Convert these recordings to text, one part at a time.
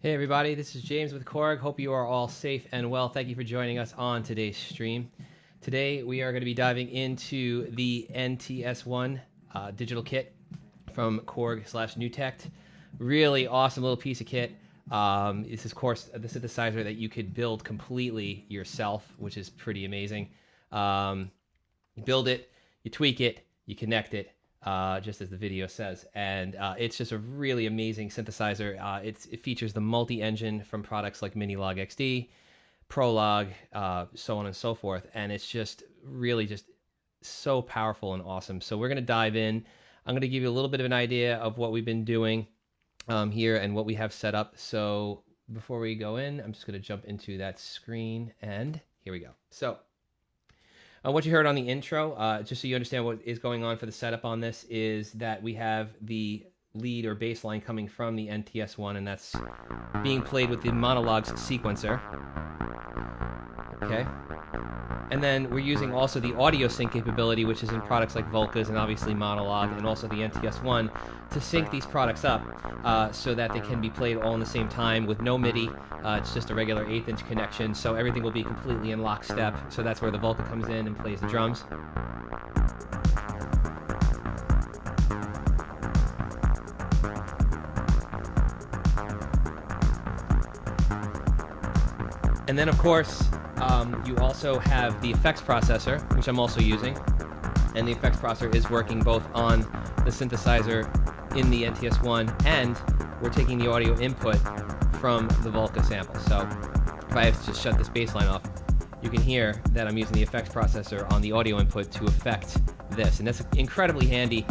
Hey everybody, this is James with Korg. Hope you are all safe and well. Thank you for joining us on today's stream. Today we are going to be diving into the NTS-1 digital kit from Korg / Newtek. Really awesome little piece of kit. This is, of course, the synthesizer that you could build completely yourself, which is pretty amazing. You build it, you tweak it, you connect it, just as the video says, and it's just a really amazing synthesizer. It features the multi-engine from products like Minilogue XD, Prologue, so on and so forth, and it's just really just so powerful and awesome. So we're going to dive in. I'm going to give you a little bit of an idea of what we've been doing here and what we have set up. So before we go in, I'm just going to jump into that screen, and here we go. So what you heard on the intro, just so you understand what is going on for the setup on this, is that we have the lead or bass line coming from the NTS-1, and that's being played with the monologues sequencer. Okay. And then we're using also the audio sync capability, which is in products like Volcas and obviously Monologue, and also the NTS-1, to sync these products up so that they can be played all in the same time with no MIDI. It's just a regular 1/8" connection, so everything will be completely in lockstep. So that's where the Volca comes in and plays the drums. And then, of course, you also have the effects processor, which I'm also using. And the effects processor is working both on the synthesizer in the NTS-1, and we're taking the audio input from the Volca sample. So if I have to just shut this bass line off, you can hear that I'm using the effects processor on the audio input to affect this. And that's incredibly handy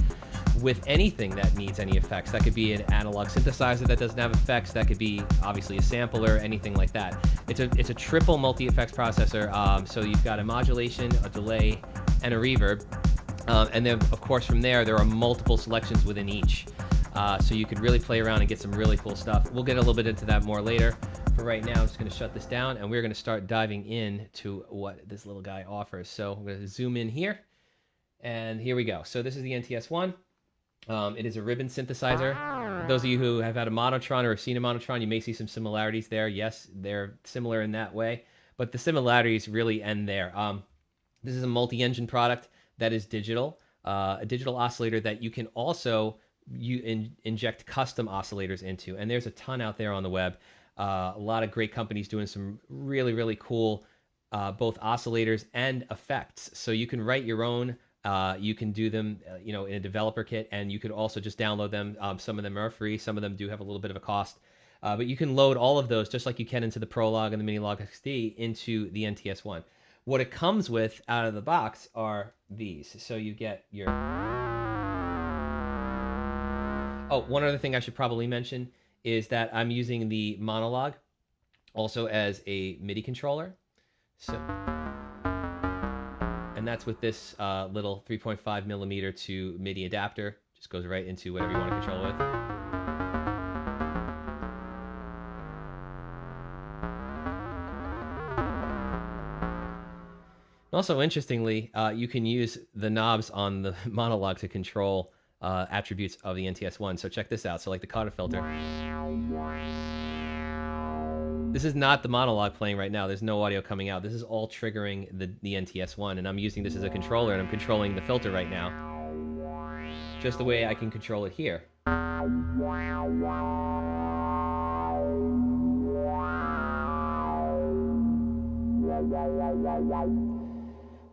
with anything that needs any effects. That could be an analog synthesizer that doesn't have effects. That could be obviously a sampler, anything like that. It's a triple multi-effects processor. So you've got a modulation, a delay, and a reverb. And then, of course, from there are multiple selections within each. So you could really play around and get some really cool stuff. We'll get a little bit into that more later. For right now, I'm just going to shut this down, and we're going to start diving in to what this little guy offers. So I'm going to zoom in here, and here we go. So this is the NTS-1. It is a ribbon synthesizer. Those of you who have had a Monotron or have seen a Monotron, you may see some similarities there. Yes, they're similar in that way, but the similarities really end there. This is a multi-engine product that is digital, a digital oscillator that you can also inject custom oscillators into, and there's a ton out there on the web. A lot of great companies doing some really, really cool both oscillators and effects. So you can write your own. You can do them, in a developer kit, and you can also just download them. Some of them are free. Some of them do have a little bit of a cost. But you can load all of those, just like you can into the Prologue and the Minilogue XD, into the NTS-1. What it comes with out of the box are these. So you get your... Oh, one other thing I should probably mention is that I'm using the Monologue also as a MIDI controller. So... And that's with this little 3.5 millimeter to MIDI adapter. Just goes right into whatever you want to control with. Also, interestingly, you can use the knobs on the monologue to control attributes of the NTS-1. So check this out. So like the cotter filter. This is not the monologue playing right now. There's no audio coming out. This is all triggering the NTS-1, and I'm using this as a controller, and I'm controlling the filter right now. Just the way I can control it here.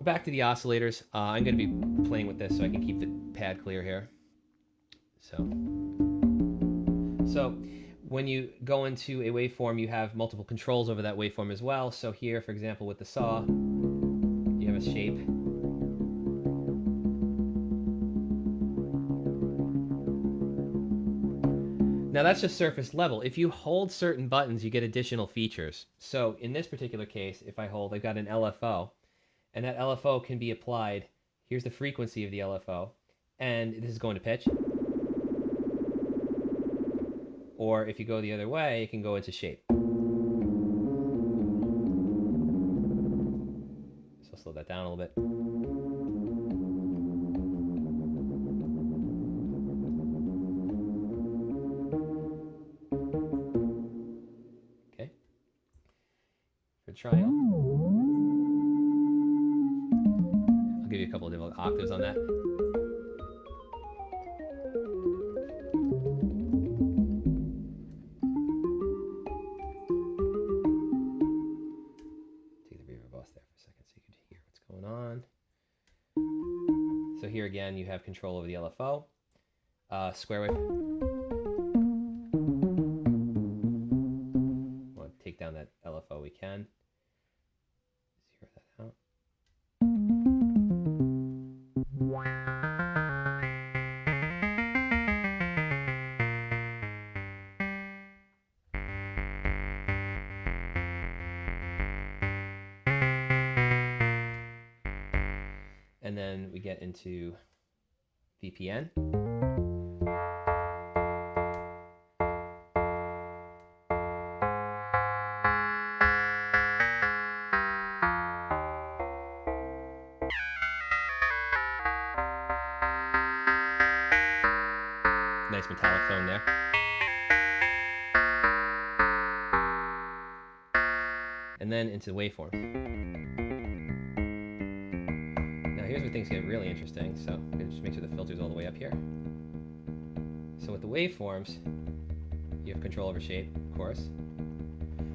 Back to the oscillators. I'm going to be playing with this so I can keep the pad clear here. So when you go into a waveform, you have multiple controls over that waveform as well. So here, for example, with the saw, you have a shape. Now that's just surface level. If you hold certain buttons, you get additional features. So in this particular case, if I hold, I've got an LFO, and that LFO can be applied. Here's the frequency of the LFO, and this is going to pitch. Or if you go the other way, it can go into shape. So I'll slow that down a little bit. Okay. For triangle, I'll give you a couple of different octaves on that. So here again, you have control over the LFO. Square wave. Want to take down that LFO, we can. Zero that out. And then we get into VPN. Nice metallic tone there. And then into waveform. Here's where things get really interesting, so I'm going to just make sure the filter's all the way up here. So with the waveforms, you have control over shape, of course.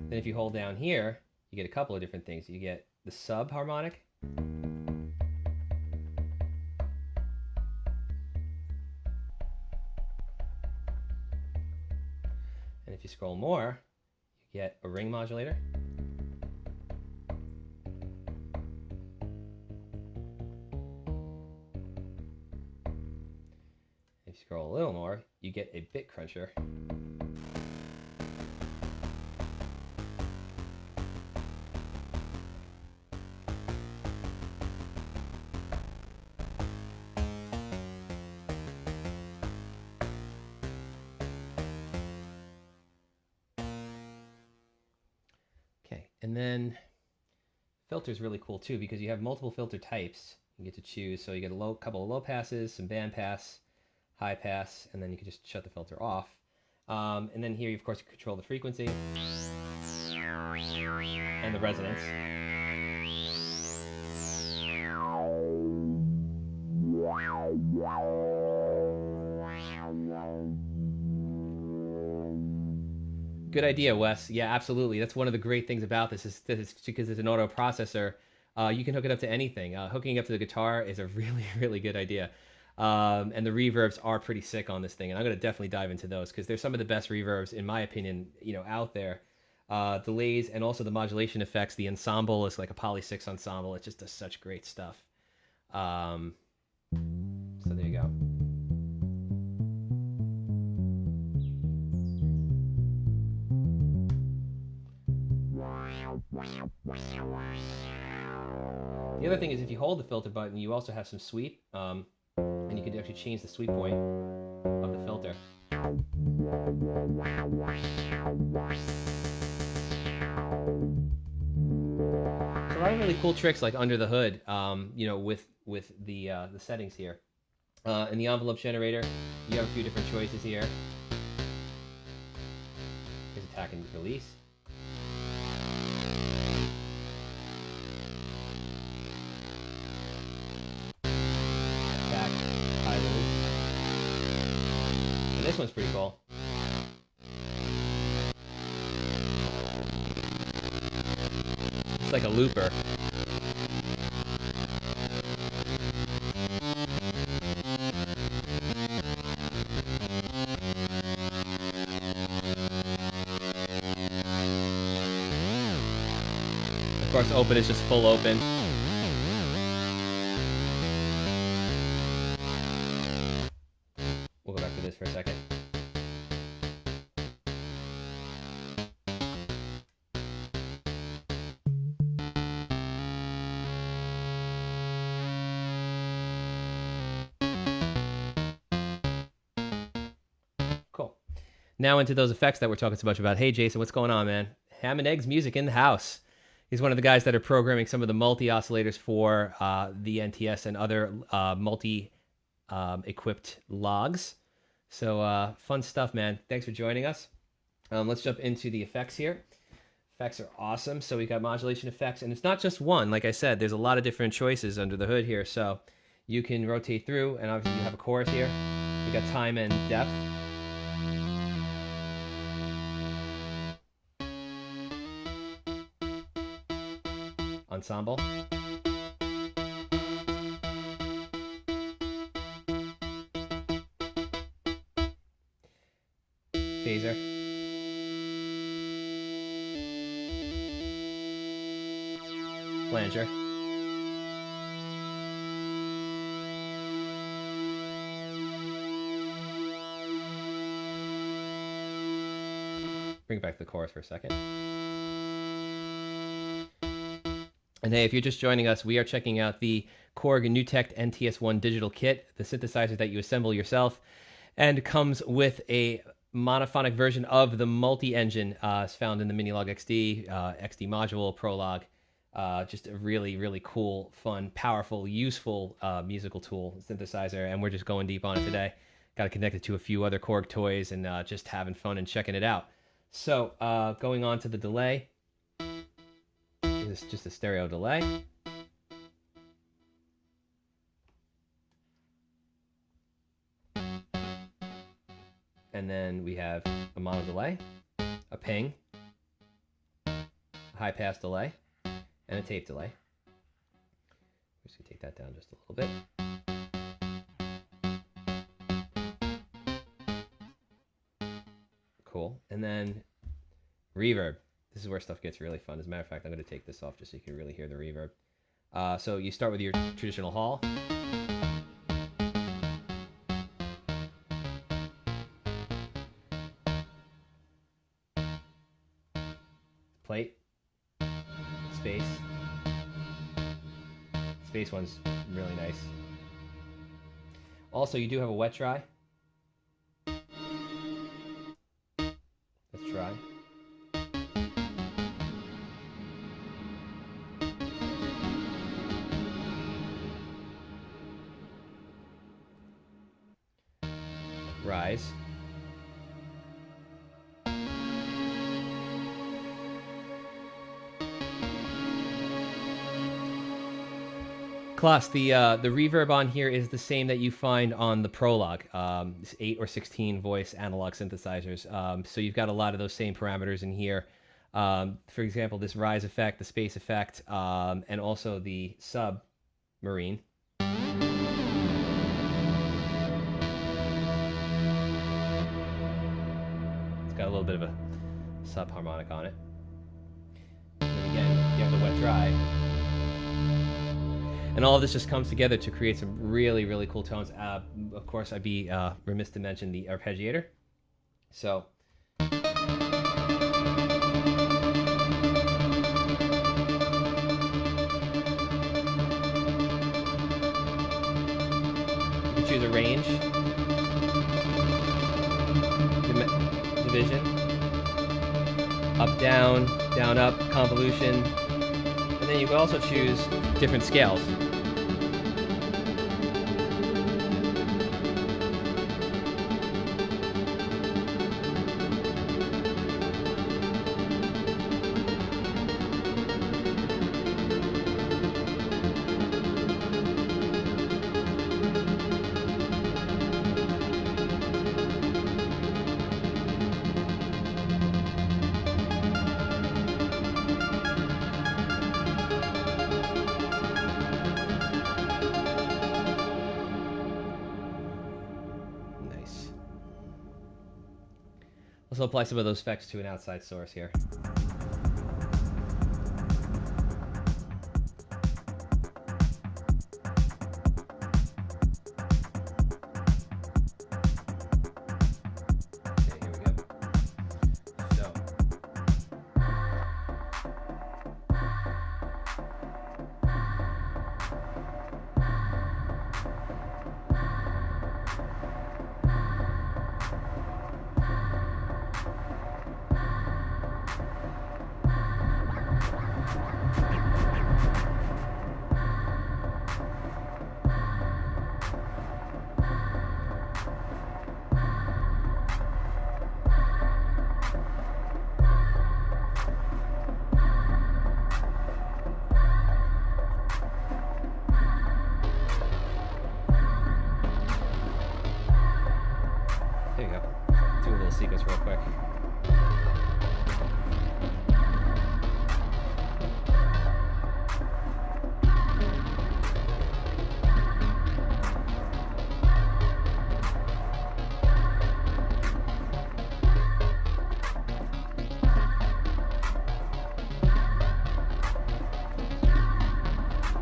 Then if you hold down here, you get a couple of different things. You get the subharmonic. And if you scroll more, you get a ring modulator. If you scroll a little more, you get a bit cruncher. Okay, and then filter is really cool too because you have multiple filter types you get to choose. So you get a couple of low passes, some band pass, high pass, and then you can just shut the filter off. And then here, you, of course, you control the frequency and the resonance. Good idea, Wes. Yeah, absolutely. That's one of the great things about this is that it's because it's an auto processor. You can hook it up to anything. Hooking it up to the guitar is a really, really good idea. And the reverbs are pretty sick on this thing, and I'm going to definitely dive into those because they're some of the best reverbs, in my opinion, out there. Delays and also the modulation effects. The ensemble is like a Poly 6 ensemble. It just does such great stuff. So there you go. The other thing is if you hold the filter button, you also have some sweep, and you can actually change the sweep point of the filter. So a lot of really cool tricks like under the hood, you know, with the settings here. In the envelope generator, you have a few different choices here. Here's attack and release. Attack, high release. And this one's pretty cool. It's like a looper. Of course, open is just full open. We'll go back to this for a second. Cool. Now into those effects that we're talking so much about. Hey, Jason, what's going on, man? Ham and Eggs Music in the house. He's one of the guys that are programming some of the multi-oscillators for the NTS and other multi-equipped logs. So fun stuff, man. Thanks for joining us. Let's jump into the effects here. Effects are awesome. So we got modulation effects, and it's not just one. Like I said, there's a lot of different choices under the hood here. So you can rotate through, and obviously you have a chorus here. We got time and depth. Ensemble. Phaser. Flanger. Bring back the chorus for a second. And hey, if you're just joining us, we are checking out the Korg and Newtek NTS-1 digital kit, the synthesizer that you assemble yourself, and comes with a monophonic version of the multi-engine. It's found in the Minilogue XD, XD module, Prologue. Just a really, really cool, fun, powerful, useful musical tool, synthesizer, and we're just going deep on it today. Got it connected to a few other Korg toys and just having fun and checking it out. So going on to the delay. This is just a stereo delay. And then we have a mono delay, a ping, a high pass delay, and a tape delay. I'm just gonna take that down just a little bit. Cool. And then reverb. This is where stuff gets really fun. As a matter of fact, I'm going to take this off just so you can really hear the reverb. So you start with your traditional hall. Plate. Space. Space one's really nice. Also, you do have a wet dry. Let's try. Rise. Klaus, the reverb on here is the same that you find on the Prologue, 8 or 16 voice analog synthesizers. So you've got a lot of those same parameters in here. For example, this rise effect, the space effect, and also the submarine. Got a little bit of a subharmonic on it. And then again, you have the wet dry. And all of this just comes together to create some really, really cool tones. Of course, I'd be remiss to mention the Arpeggiator. So. division, up, down, down, up, convolution, and then you can also choose different scales. Also apply some of those effects to an outside source here. Okay, here we go. So. There you go. Do a little sequence real quick.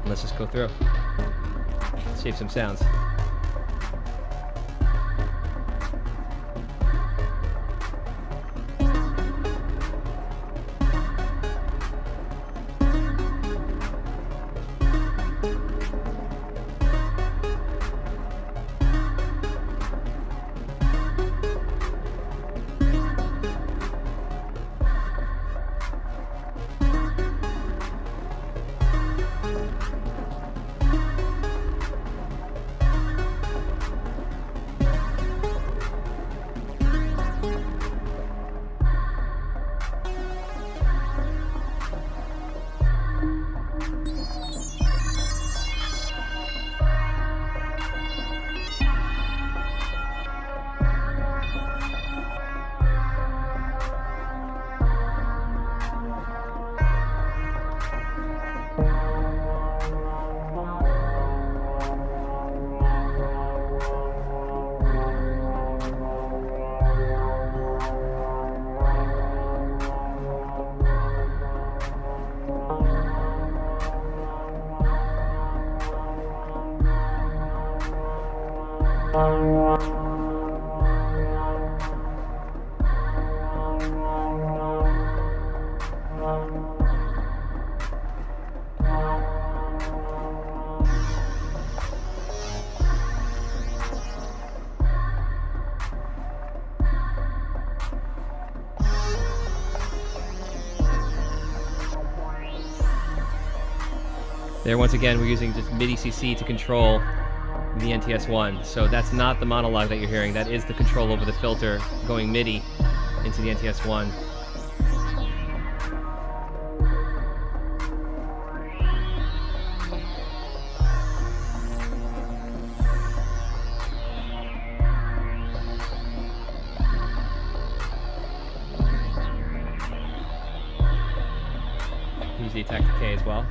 Let's just go through. Save some sounds. There, once again, we're using just MIDI CC to control the NTS-1. So that's not the monologue that you're hearing. That is the control over the filter going MIDI into the NTS-1. Use the Tekt K as well.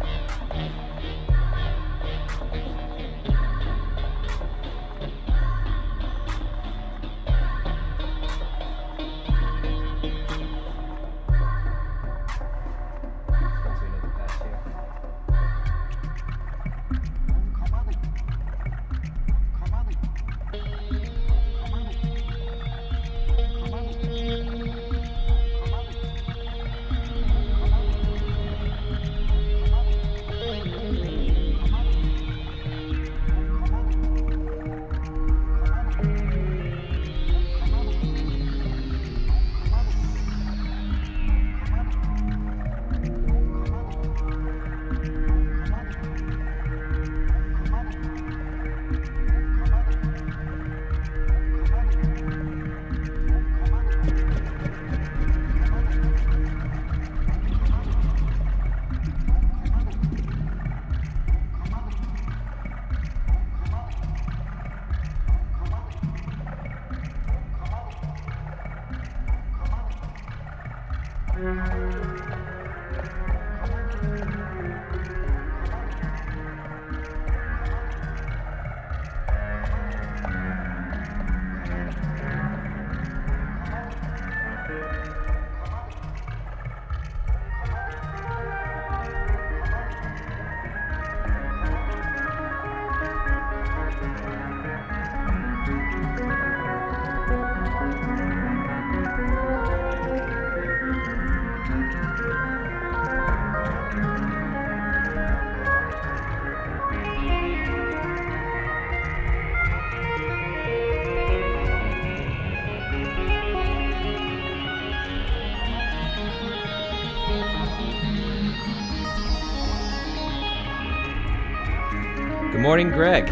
Good morning, Greg,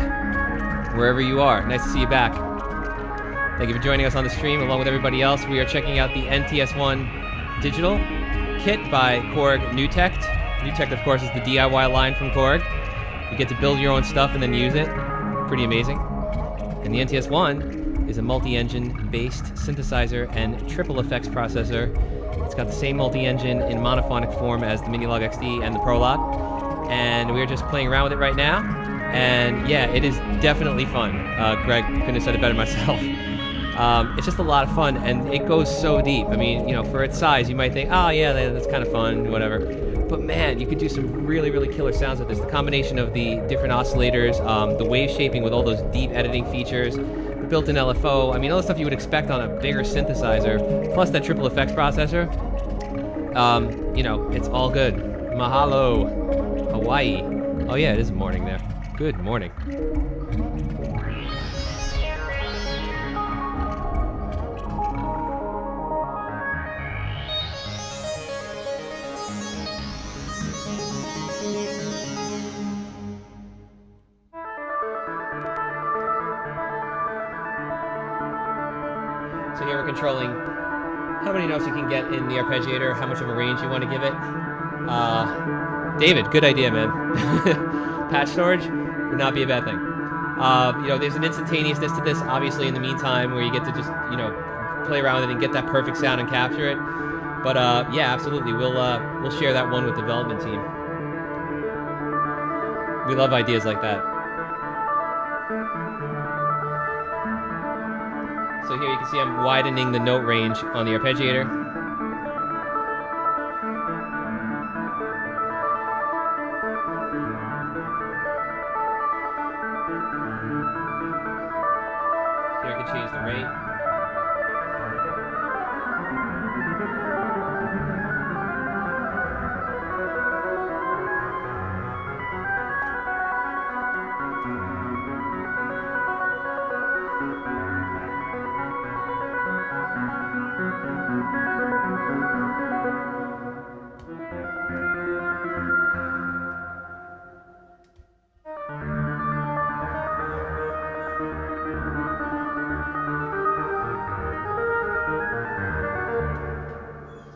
wherever you are. Nice to see you back. Thank you for joining us on the stream. Along with everybody else, we are checking out the NTS-1 digital kit by Korg Newtek. Newtek, of course, is the DIY line from Korg. You get to build your own stuff and then use it. Pretty amazing. And the NTS-1 is a multi-engine based synthesizer and triple effects processor. It's got the same multi-engine in monophonic form as the Minilogue XD and the Prologue. And we're just playing around with it right now. And yeah, it is definitely fun. Greg couldn't have said it better myself. It's just a lot of fun, and it goes so deep. I mean, you know, for its size, you might think, oh yeah, that's kind of fun, whatever. But man, you could do some really, really killer sounds with this. The combination of the different oscillators, the wave shaping with all those deep editing features, the built-in LFO, I mean, all the stuff you would expect on a bigger synthesizer, plus that triple effects processor. You know, it's all good. Mahalo, Hawaii. Oh yeah, it is morning there. Good morning. So here we're controlling how many notes you can get in the arpeggiator, how much of a range you want to give it. David, good idea, man. Patch storage would not be a bad thing. You know, there's an instantaneousness to this, obviously, in the meantime, where you get to just, you know, play around with it and get that perfect sound and capture it. But yeah, absolutely, we'll share that one with the development team. We love ideas like that. So here you can see I'm widening the note range on the arpeggiator. Here I can change the rate.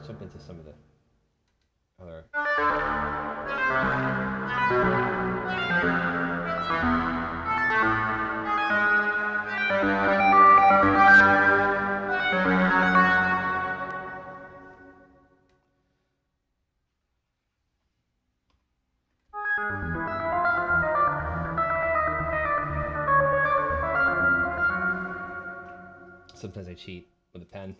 Jump into some of the other. Sometimes I cheat with a pen.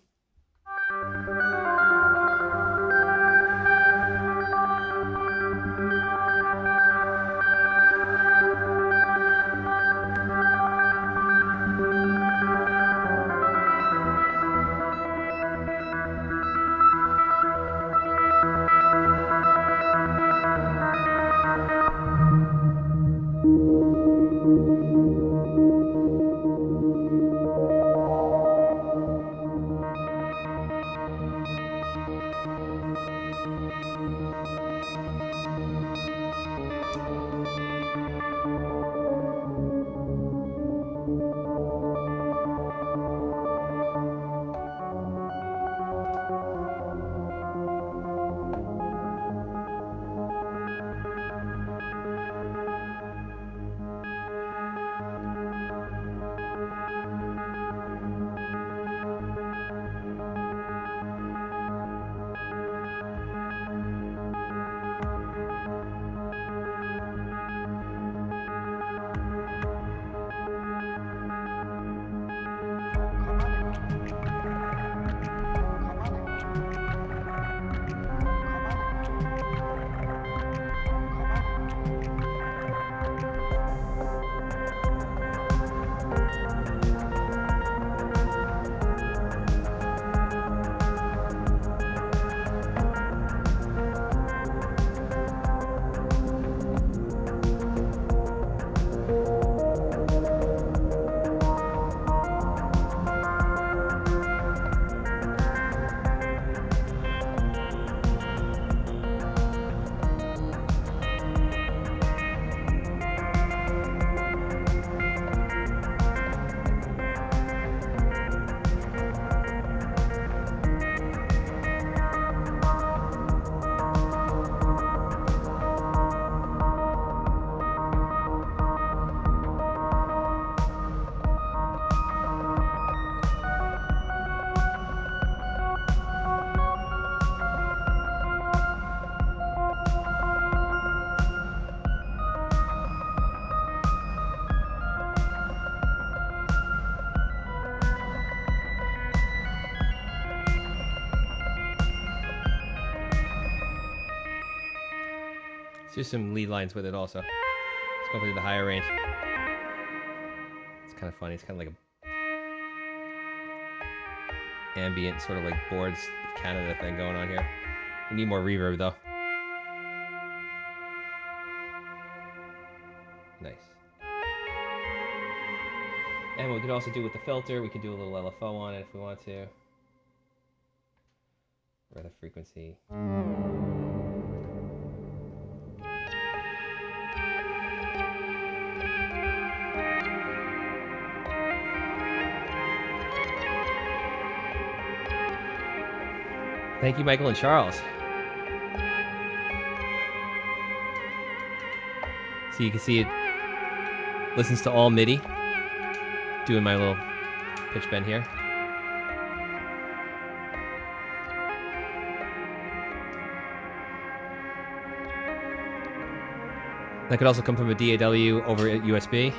Let's do some lead lines with it also. Let's go up to the higher range. It's kind of funny. It's kind of like a ambient sort of like Boards of Canada thing going on here. We need more reverb though. Nice. And we could also do with the filter, we could do a little LFO on it if we want to. Or the frequency. Thank you, Michael and Charles. So you can see it listens to all MIDI. Doing my little pitch bend here. That could also come from a DAW over at USB.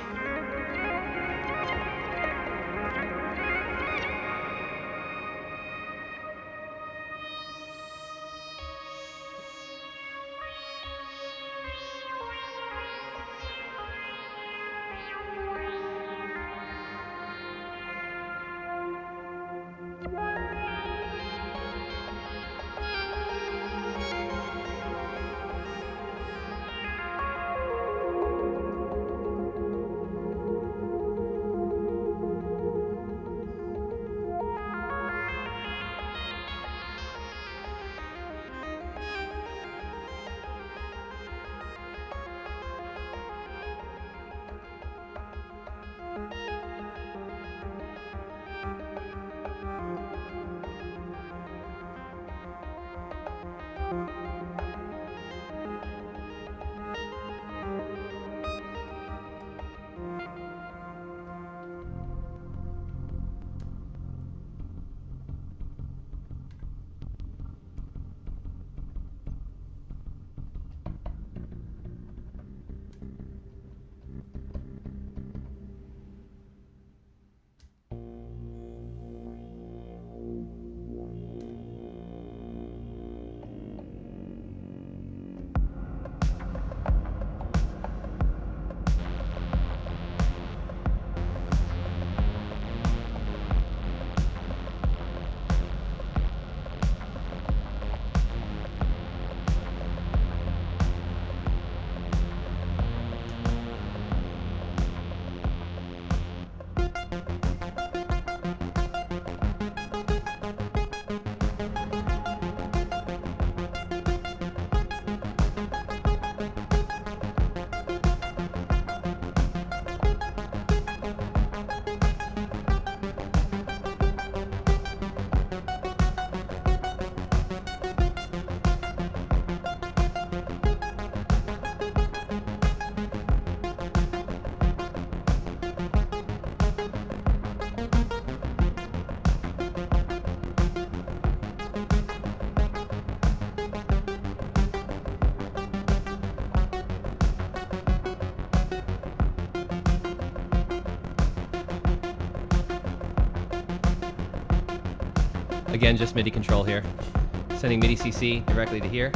Again, just MIDI control here. Sending MIDI CC directly to here.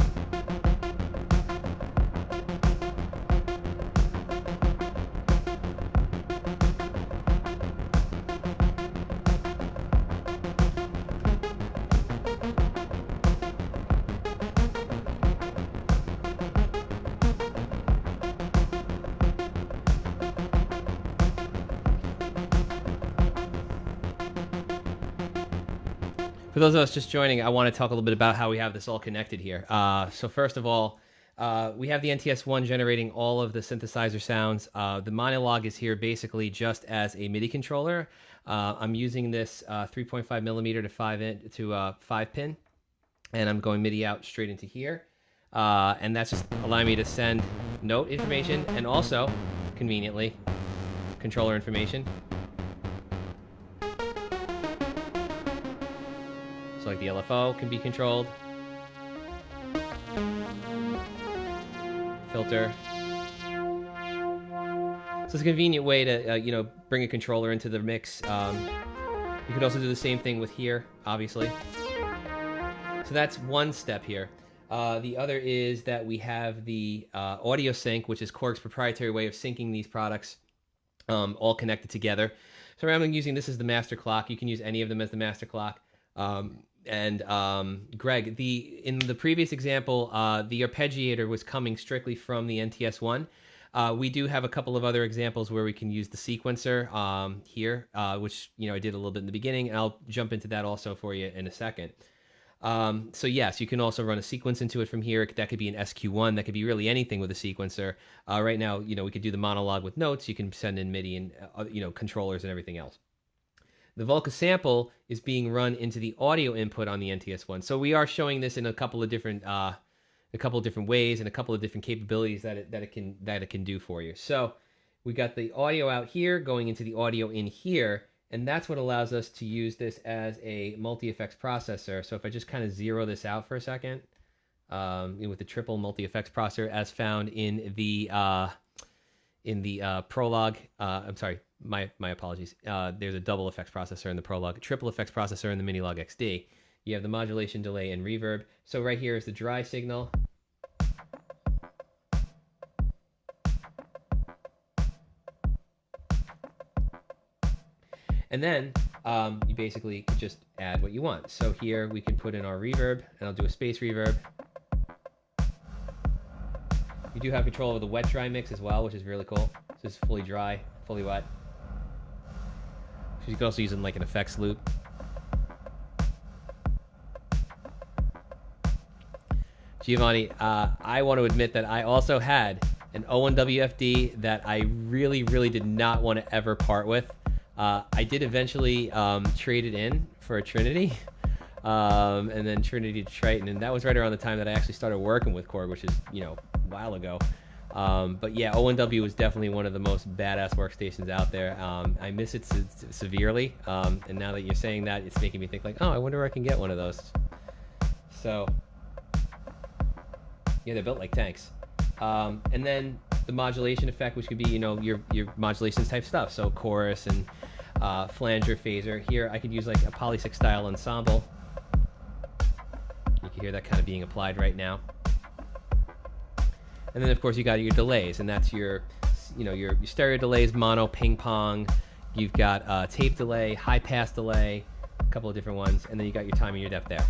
For those of us just joining, I want to talk a little bit about how we have this all connected here. So first of all, we have the NTS-1 generating all of the synthesizer sounds. The minilogue is here basically just as a MIDI controller. I'm using this 3.5 millimeter to 5 pin, and I'm going MIDI out straight into here. And that's just allowing me to send note information and also, conveniently, controller information. So like the LFO can be controlled. Filter. So it's a convenient way to, bring a controller into the mix. You could also do the same thing with here, obviously. So that's one step here. The other is that we have the audio sync, which is Korg's proprietary way of syncing these products all connected together. So I'm using this as the master clock. You can use any of them as the master clock. Greg, in the previous example, the Arpeggiator was coming strictly from the NTS-1. We do have a couple of other examples where we can use the sequencer here, which I did a little bit in the beginning, and I'll jump into that also for you in a second. So yes, you can also run a sequence into it from here. That could be an SQ1. That could be really anything with a sequencer. Right now, we could do the monologue with notes. You can send in MIDI and controllers and everything else. The Volca sample is being run into the audio input on the NTS-1. So we are showing this in a couple of different ways and a couple of different capabilities that it can do for you. So we got the audio out here going into the audio in here, and that's what allows us to use this as a multi-effects processor. So if I just kind of zero this out for a second, with the triple multi-effects processor as found in the prologue. I'm sorry, my apologies. There's a double effects processor in the prologue, triple effects processor in the minilogue XD. You have the modulation, delay, and reverb. So right here is the dry signal. And then you basically just add what you want. So here we can put in our reverb, and I'll do a space reverb. You do have control over the wet-dry mix as well, which is really cool. So it's fully dry, fully wet. So you can also use it in like an effects loop. Giovanni, I want to admit that I also had an O1WFD that I really, really did not want to ever part with. I did eventually trade it in for a Trinity, and then Trinity to Triton, and that was right around the time that I actually started working with Korg, which is, a while ago. But yeah, O1W was definitely one of the most badass workstations out there. I miss it severely, and now that you're saying that, it's making me think like, oh, I wonder where I can get one of those. So yeah, they're built like tanks. And then the modulation effect, which could be, your modulations type stuff. So chorus and flanger, phaser. Here I could use like a Poly6 style ensemble. You can hear that kind of being applied right now. And then of course you got your delays, and that's your stereo delays, mono, ping pong. You've got tape delay, high pass delay, a couple of different ones, and then you got your time and your depth there.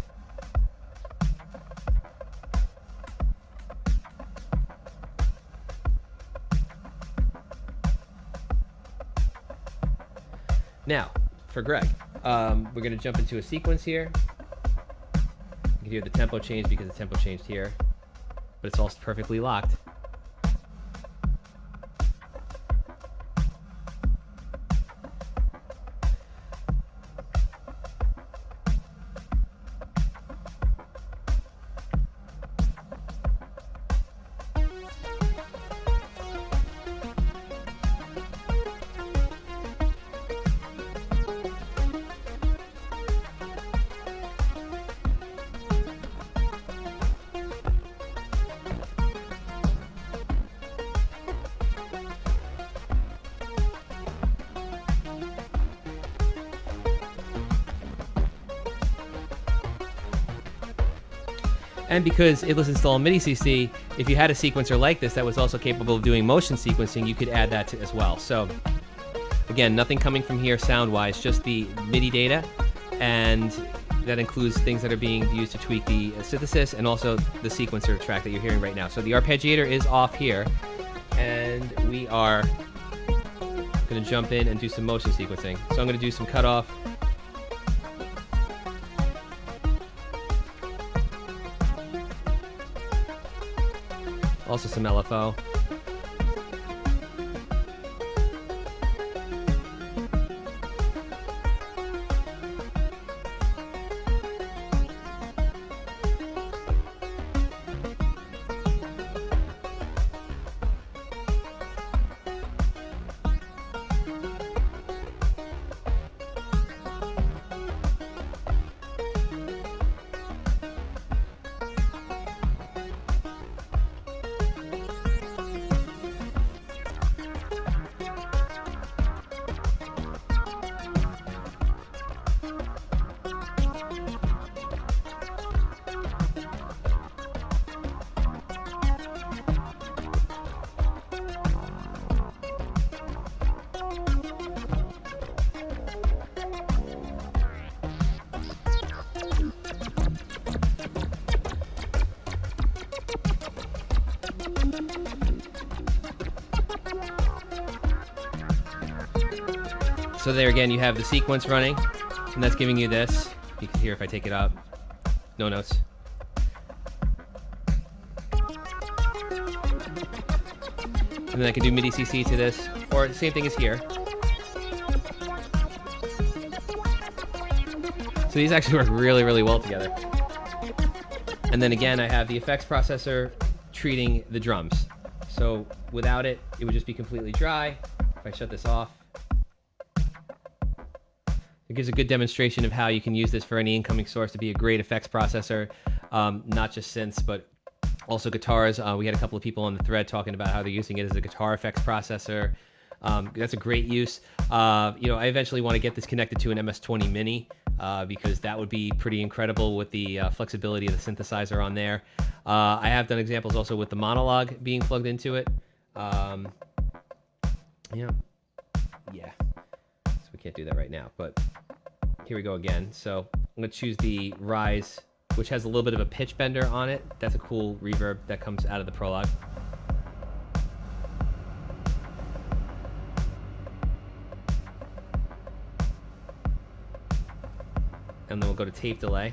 Now, for Greg, we're going to jump into a sequence here. You can hear the tempo change because the tempo changed here, but it's all perfectly locked. And because it was installed MIDI CC, if you had a sequencer like this that was also capable of doing motion sequencing, you could add that as well. So again, nothing coming from here sound-wise, just the MIDI data, and that includes things that are being used to tweak the synthesis and also the sequencer track that you're hearing right now. So the Arpeggiator is off here, and we are going to jump in and do some motion sequencing. So I'm going to do some cutoff. Also some LFO. So there again, you have the sequence running, and that's giving you this. You can hear if I take it up, no notes. And then I can do MIDI CC to this, or the same thing as here. So these actually work really, really well together. And then again, I have the effects processor treating the drums. So without it, it would just be completely dry. If I shut this off, it gives a good demonstration of how you can use this for any incoming source to be a great effects processor, not just synths, but also guitars. We had a couple of people on the thread talking about how they're using it as a guitar effects processor. That's a great use. I eventually want to get this connected to an MS-20 Mini because that would be pretty incredible with the flexibility of the synthesizer on there. I have done examples also with the minilogue being plugged into it. Yeah. So we can't do that right now, but here we go again. So I'm going to choose the Rise, which has a little bit of a pitch bender on it. That's a cool reverb that comes out of the prologue. And then we'll go to tape delay.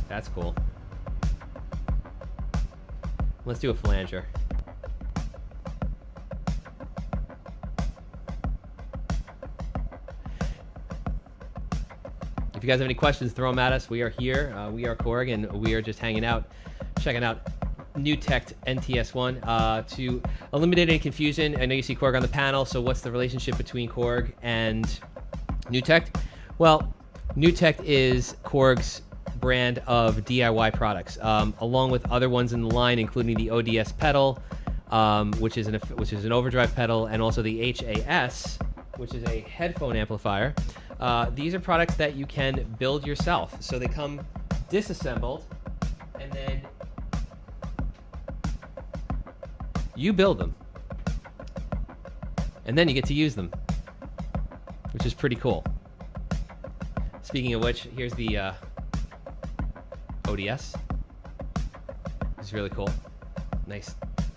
That's cool. Let's do a flanger. If you guys have any questions, throw them at us. We are here. We are Korg, and we are just hanging out, checking out new Tekt NTS-1. To eliminate any confusion, I know you see Korg on the panel, so what's the relationship between Korg and Newtek? Well, Newtek is Korg's brand of DIY products, along with other ones in the line, including the ODS pedal, which is an overdrive pedal, and also the HAS, which is a headphone amplifier. These are products that you can build yourself. So they come disassembled, and then you build them. And then you get to use them, which is pretty cool. Speaking of which, here's the ODS. It's really cool. Nice,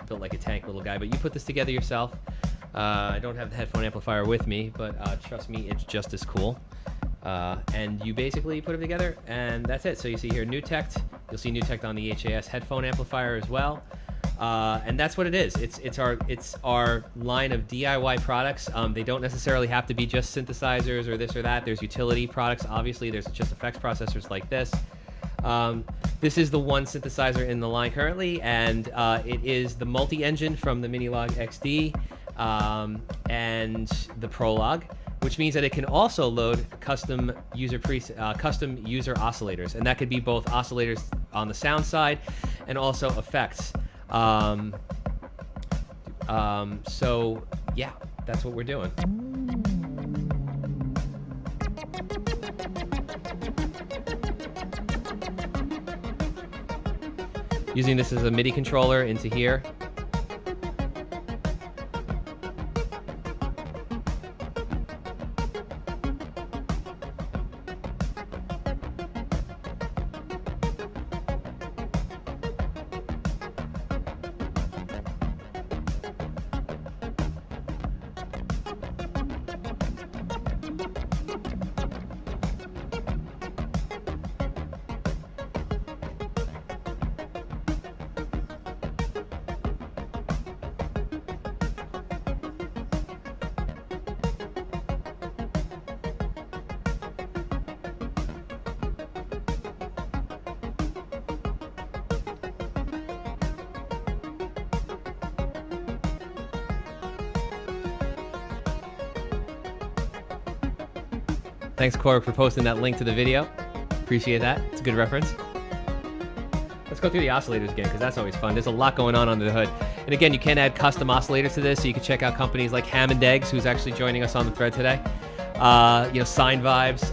built like a tank little guy. But you put this together yourself. I don't have the headphone amplifier with me, but trust me, it's just as cool. And you basically put them together, and that's it. So you see here Newtek. You'll see Newtek on the HAS headphone amplifier as well. And that's what it is. It's our line of DIY products. They don't necessarily have to be just synthesizers or this or that. There's utility products. Obviously, there's just effects processors like this. This is the one synthesizer in the line currently, and it is the multi-engine from the minilogue XD. And the prologue, which means that it can also load custom user oscillators, and that could be both oscillators on the sound side and also effects. So yeah, that's what we're doing. Using this as a MIDI controller into here. Thanks, Korg, for posting that link to the video. Appreciate that. It's a good reference. Let's go through the oscillators again, because that's always fun. There's a lot going on under the hood. And again, you can add custom oscillators to this, so you can check out companies like Hammond Eggs, who's actually joining us on the thread today. Sign Vibes,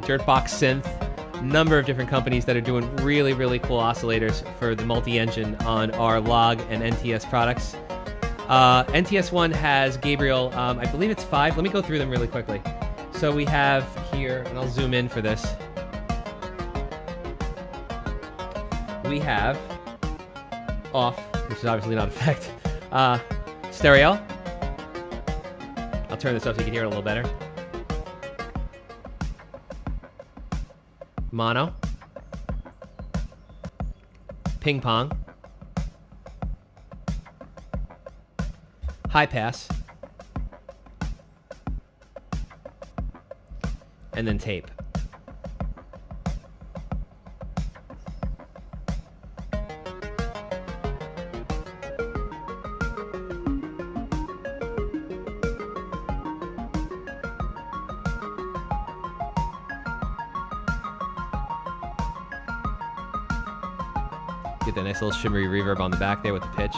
Dirtbox Synth, number of different companies that are doing really, really cool oscillators for the multi-engine on our log and NTS products. NTS-1 has Gabriel, I believe it's 5. Let me go through them really quickly. So we have here, and I'll zoom in for this. We have off, which is obviously not effect. Stereo. I'll turn this up so you can hear it a little better. Mono. Ping pong. High pass. And then tape. Get that nice little shimmery reverb on the back there with the pitch.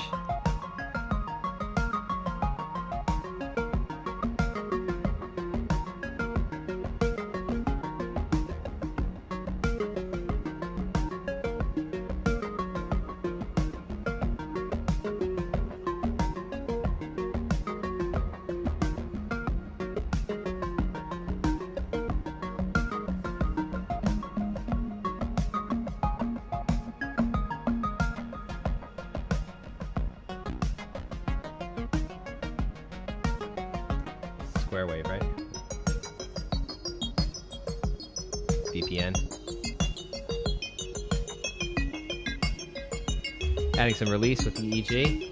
Square wave, right? BPN. Adding some release with the EG.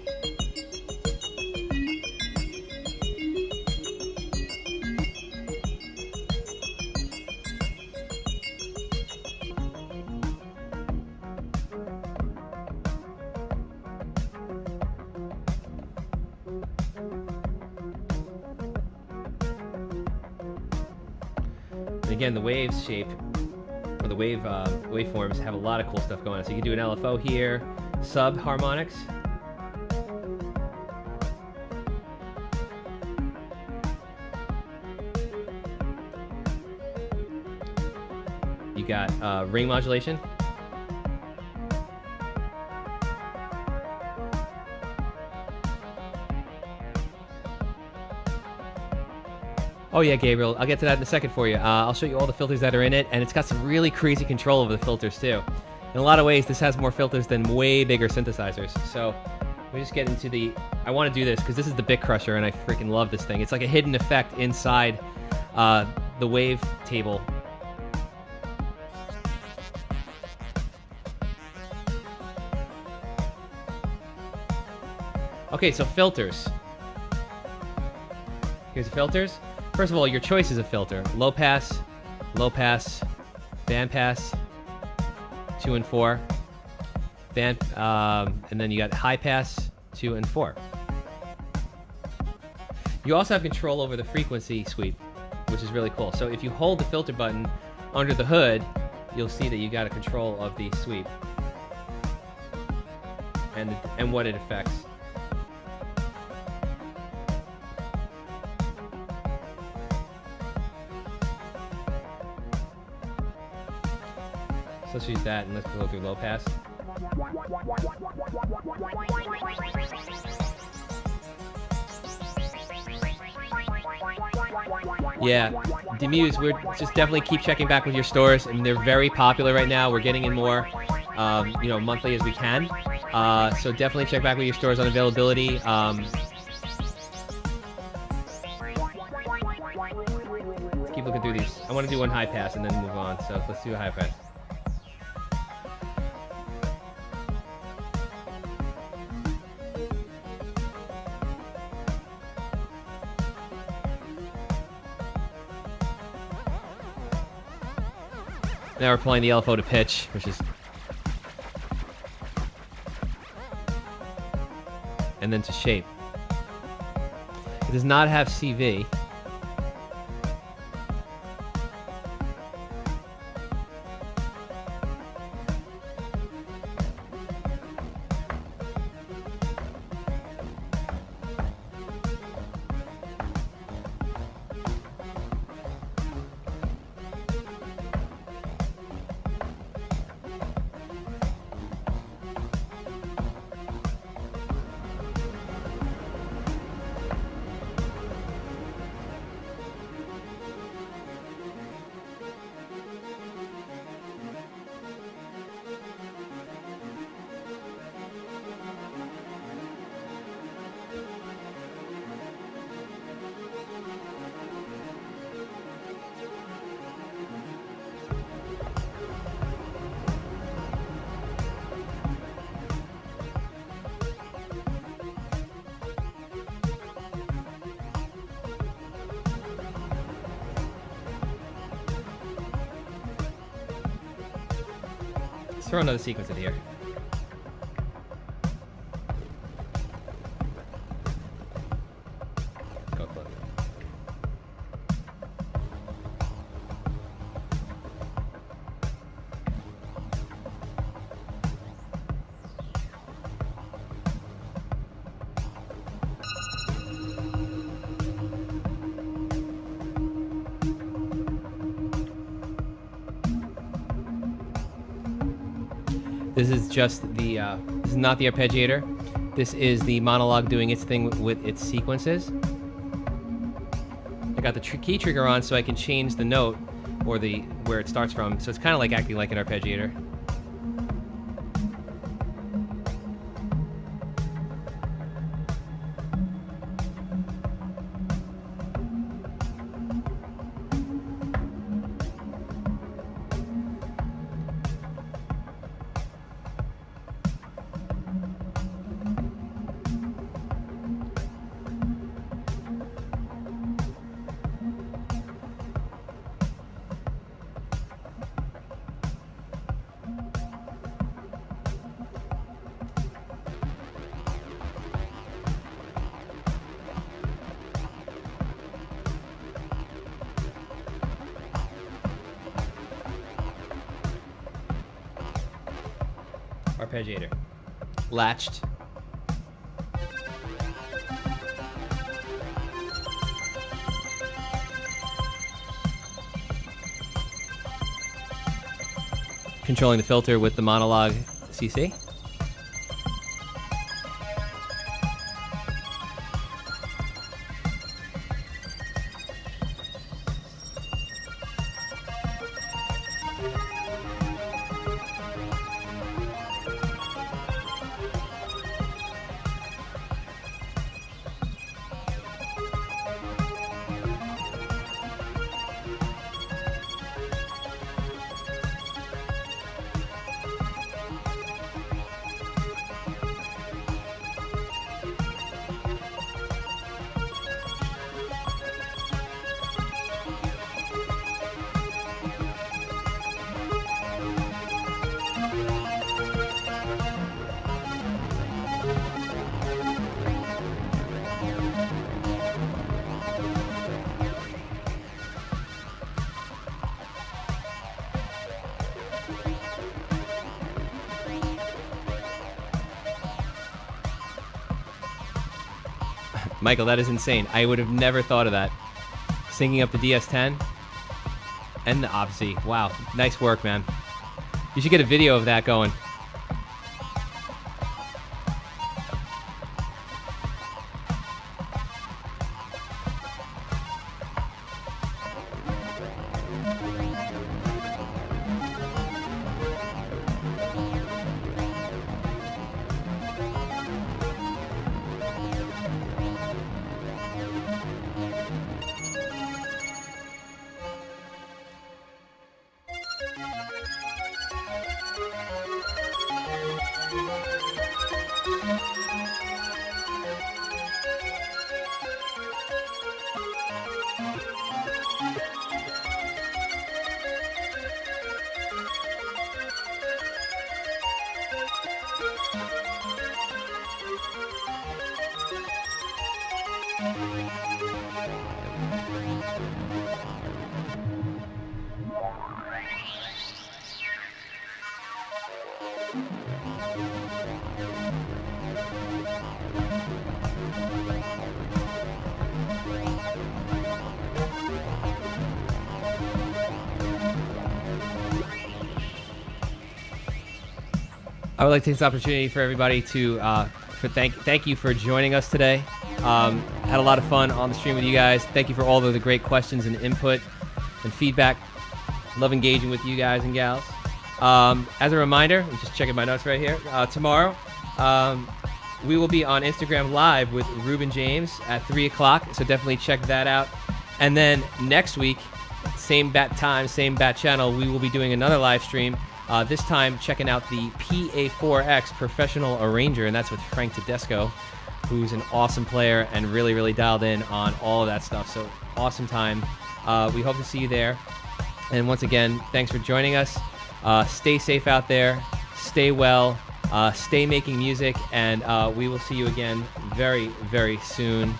And again, the waves shape, or the waveforms have a lot of cool stuff going on. So you can do an LFO here, sub harmonics. You got ring modulation. Oh yeah, Gabriel, I'll get to that in a second for you. I'll show you all the filters that are in it, and it's got some really crazy control over the filters too. In a lot of ways, this has more filters than way bigger synthesizers. So we just get into the, I want to do this because this is the Bit Crusher, and I freaking love this thing. It's like a hidden effect inside the wave table. Okay, so filters. Here's the filters. First of all, your choice is a filter. Low pass, band pass, 2 and 4. And then you got high pass, 2 and 4. You also have control over the frequency sweep, which is really cool. So if you hold the filter button under the hood, you'll see that you got a control of the sweep and what it affects. So let's use that and let's go through low pass. Yeah, Demuse, we're just definitely keep checking back with your stores. I mean, they're very popular right now. We're getting in more, monthly as we can. So definitely check back with your stores on availability. Let's keep looking through these. I want to do one high pass and then move on. So let's do a high pass. Now we're playing the LFO to pitch, which is... and then to shape. It does not have CV. throw another sequence in here. Go close. This is just the, this is not the arpeggiator. This is the monologue doing its thing with its sequences. I got the key trigger on so I can change the note or the where it starts from. So it's kind of like acting like an arpeggiator. Arpeggiator. Latched. Controlling the filter with the monologue CC. Michael, that is insane. I would have never thought of that. Syncing up the DS10 and the OpC. Wow, nice work, man. You should get a video of that going. I would like to take this opportunity for everybody to thank you for joining us today. Had a lot of fun on the stream with you guys. Thank you for all of the great questions and input and feedback. Love engaging with you guys and gals. As a reminder, I'm just checking my notes right here. Tomorrow, we will be on Instagram Live with Ruben James at 3 o'clock, so definitely check that out. And then next week, same bat time, same bat channel, we will be doing another live stream. This time checking out the PA4X Professional Arranger, and that's with Frank Tedesco, who's an awesome player and really, really dialed in on all of that stuff. So awesome time. We hope to see you there. And once again, thanks for joining us. Stay safe out there. stay well, stay making music, and we will see you again very, very soon.